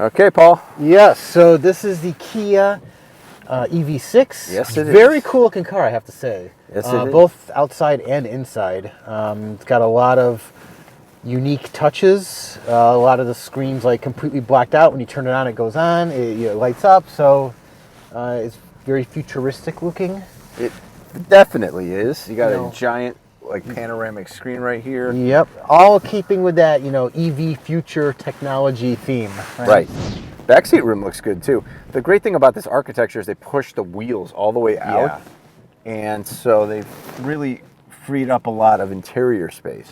Okay, Paul. Yes, so this is the Kia EV6. Yes, it is. Very cool looking car, I have to say. Yes, it is. Both outside and inside. It's got a lot of unique touches. A lot of the screen's like completely blacked out. When you turn it on, it goes on. It lights up. So it's very futuristic looking. It definitely is. You got a giant like panoramic screen right here. Yep. All keeping with that, EV future technology theme. Right. Backseat room looks good too. The great thing about this architecture is they push the wheels all the way out. Yeah. And so they've really freed up a lot of interior space.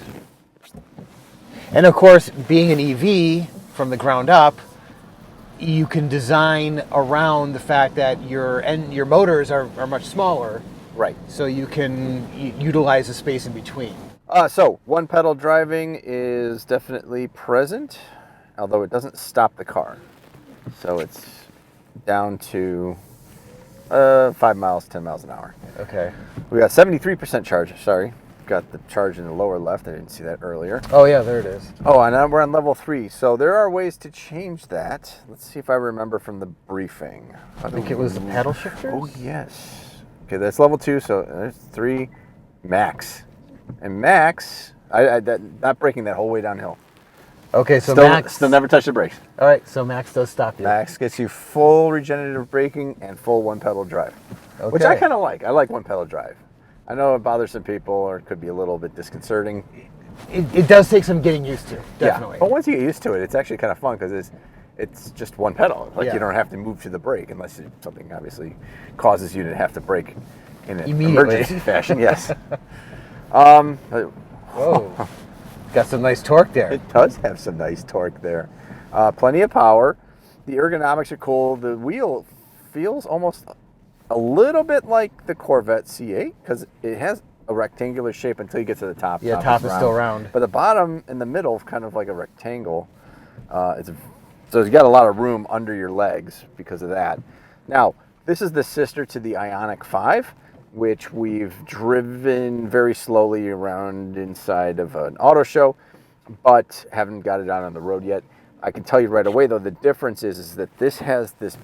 And of course, being an EV from the ground up, you can design around the fact that your motors are much smaller. Right. So you can utilize the space in between. So one pedal driving is definitely present, although it doesn't stop the car. So it's down to 5 miles, 10 miles an hour. Okay. We got 73% charge. Sorry, got the charge in the lower left. I didn't see that earlier. Oh yeah, there it is. Oh, and we're on level 3. So there are ways to change that. Let's see if I remember from the briefing. I think it was the paddle shifters. Oh yes. Okay, that's level 2. So there's 3, max, and max. Not braking that whole way downhill. Okay, so Max still never touch the brakes. All right, so Max does stop you. Max gets you full regenerative braking and full one pedal drive, which I kind of like. I like one pedal drive. I know it bothers some people, or it could be a little bit disconcerting. It does take some getting used to, definitely. Yeah, but once you get used to it, it's actually kind of fun because it's just one pedal. Like you don't have to move to the brake unless something obviously causes you to have to brake in an emergency fashion. Yes. Whoa. Got some nice torque there. It does have some nice torque there. Plenty of power. The ergonomics are cool. The wheel feels almost a little bit like the Corvette C8 because it has a rectangular shape until you get to the top. Yeah, top is still round. But the bottom and the middle is kind of like a rectangle. So you got a lot of room under your legs because of that. Now, this is the sister to the Ioniq 5, which we've driven very slowly around inside of an auto show, but haven't got it out on the road yet. I can tell you right away, though, the difference is that this has this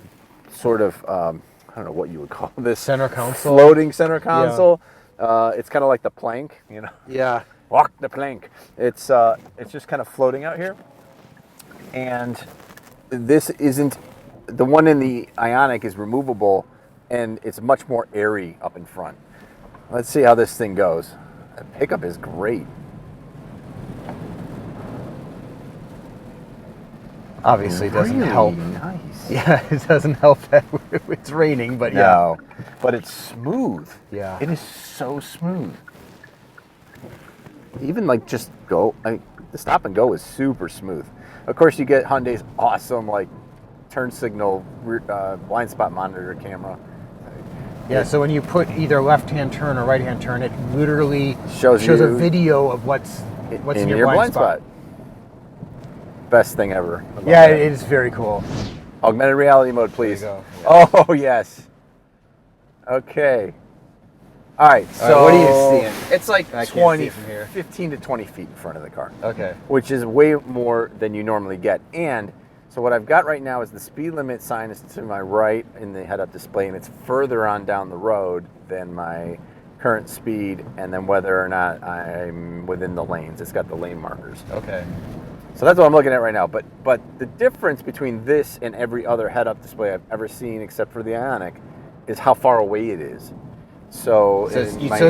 sort of, I don't know what you would call this. Center console? Floating center console. Yeah. It's kind of like the plank, Yeah. Walk the plank. It's just kind of floating out here. And this isn't, the one in the Ioniq is removable, and it's much more airy up in front. Let's see how this thing goes. The pickup is great. Obviously, it doesn't help. Nice. Yeah, it doesn't help that it's raining, but no, but it's smooth. Yeah. It is so smooth. Even like just go, the stop and go is super smooth. Of course, you get Hyundai's awesome like turn signal blind spot monitor camera. Yeah, so when you put either left-hand turn or right-hand turn, it literally shows a video of what's in your blind spot. Best thing ever. Yeah, it is very cool. Augmented reality mode, please. There you go. Oh, yes. Okay. All right, so what are you seeing? It's like I can't see it from here. 15 to 20 feet in front of the car. Okay. Which is way more than you normally get. And so what I've got right now is the speed limit sign is to my right in the head-up display, and it's further on down the road than my current speed, and then whether or not I'm within the lanes. It's got the lane markers. Okay. So that's what I'm looking at right now. But the difference between this and every other head-up display I've ever seen, except for the Ioniq, is how far away it is. So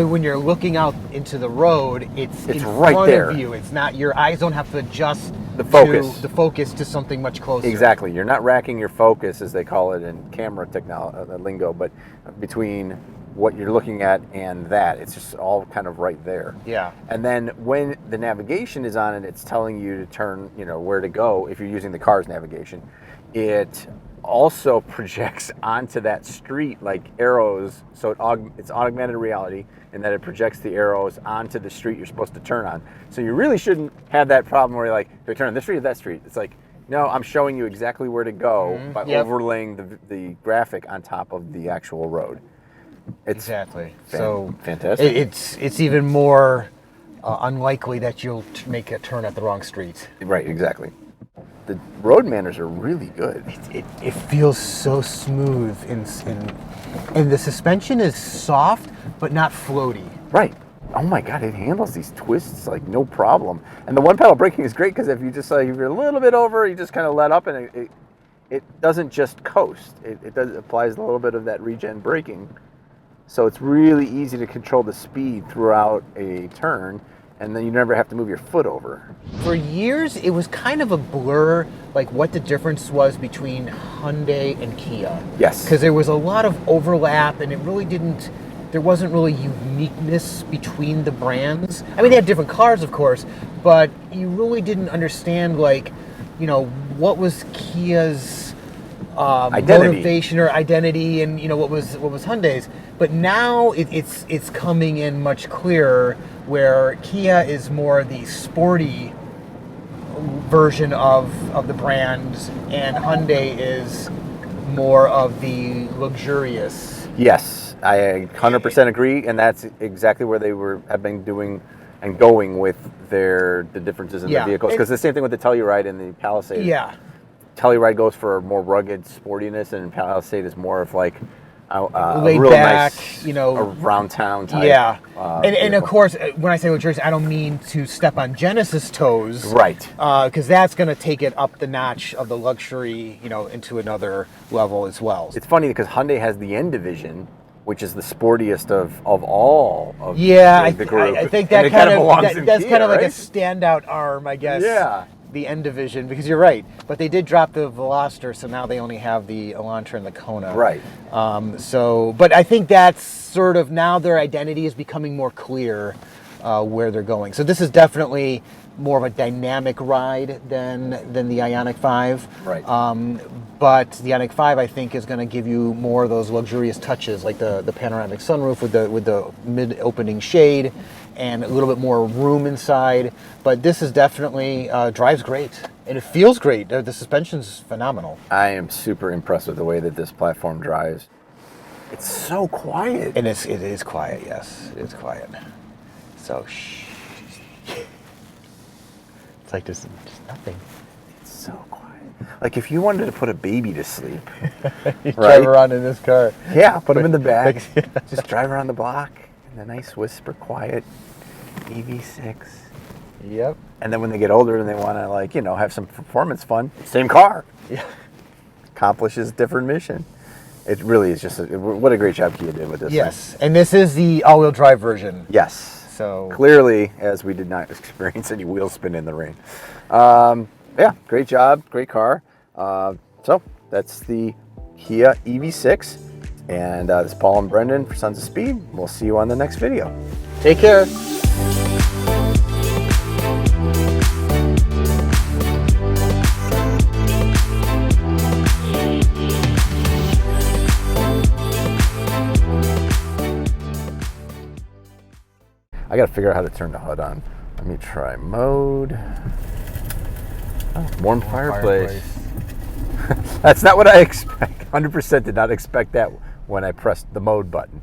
when you're looking out into the road, it's in right front there. of you. It's not, your eyes don't have to adjust the focus to something much closer. Exactly. You're not racking your focus, as they call it in camera technology lingo, but between what you're looking at and that, it's just all kind of right there. Yeah. And then when the navigation is on it, it's telling you to turn, where to go if you're using the car's navigation. It also projects onto that street like arrows, so it's augmented reality in that it projects the arrows onto the street you're supposed to turn on. So you really shouldn't have that problem where you're like, do I turn on this street or that street? It's like, no, I'm showing you exactly where to go by overlaying the graphic on top of the actual road. Exactly. So fantastic. It's even more unlikely that you'll make a turn at the wrong street. Right, exactly. the road manners are really good. It feels so smooth, and the suspension is soft but not floaty. Right. Oh my God, it handles these twists like no problem. And the one pedal braking is great because if you just if you're a little bit over, you just kind of let up, and it doesn't just coast. It applies a little bit of that regen braking. So it's really easy to control the speed throughout a turn, and then you never have to move your foot over. For years, it was kind of a blur, like what the difference was between Hyundai and Kia. Yes. Because there was a lot of overlap, and there wasn't really uniqueness between the brands. I mean, they had different cars, of course, but you really didn't understand, like, what was Kia's motivation or identity, and what was Hyundai's. But now it's coming in much clearer, where Kia is more the sporty version of the brand, and Hyundai is more of the luxurious. Yes, I 100% agree, and that's exactly where they have been doing and going with the differences in the vehicles. Because the same thing with the Telluride and the Palisade. Yeah. Telluride goes for more rugged sportiness, and Palisade is more of like a laid real back, nice, around town type. Yeah, and of course, when I say luxurious, I don't mean to step on Genesis' toes, right? Because that's going to take it up the notch of the luxury, into another level as well. It's funny because Hyundai has the N division, which is the sportiest of all of the group. I think that's kind of like a right? standout arm, I guess. Yeah. The N division, because you're right, but they did drop the Veloster, so now they only have the Elantra and the Kona. Right. But I think that's sort of now their identity is becoming more clear where they're going. So this is definitely more of a dynamic ride than the Ioniq 5. Right. But the Ioniq 5, I think, is going to give you more of those luxurious touches, like the panoramic sunroof with the mid-opening shade, and a little bit more room inside. But this is definitely drives great, and it feels great. The suspension's phenomenal. I am super impressed with the way that this platform drives. It's so quiet. And it is quiet, yes. It is quiet. So, shh. It's like just nothing. It's so quiet. Like if you wanted to put a baby to sleep. You drive around in this car. Yeah, put him in the back. Just drive around the block in a nice whisper quiet EV6. Yep. And then when they get older and they want to have some performance fun, same car. Yeah. Accomplishes different mission. It really is just what a great job Kia did with this. Yes. Thing. And this is the all-wheel drive version. Yes. So clearly, as we did not experience any wheel spin in the rain. Yeah, great job, great car. So that's the Kia EV6. And this is Paul and Brendan for Sons of Speed. We'll see you on the next video. Take care. I gotta figure out how to turn the HUD on. Let me try mode. Oh, warm fireplace. That's not what I expect. 100% did not expect that when I pressed the mode button.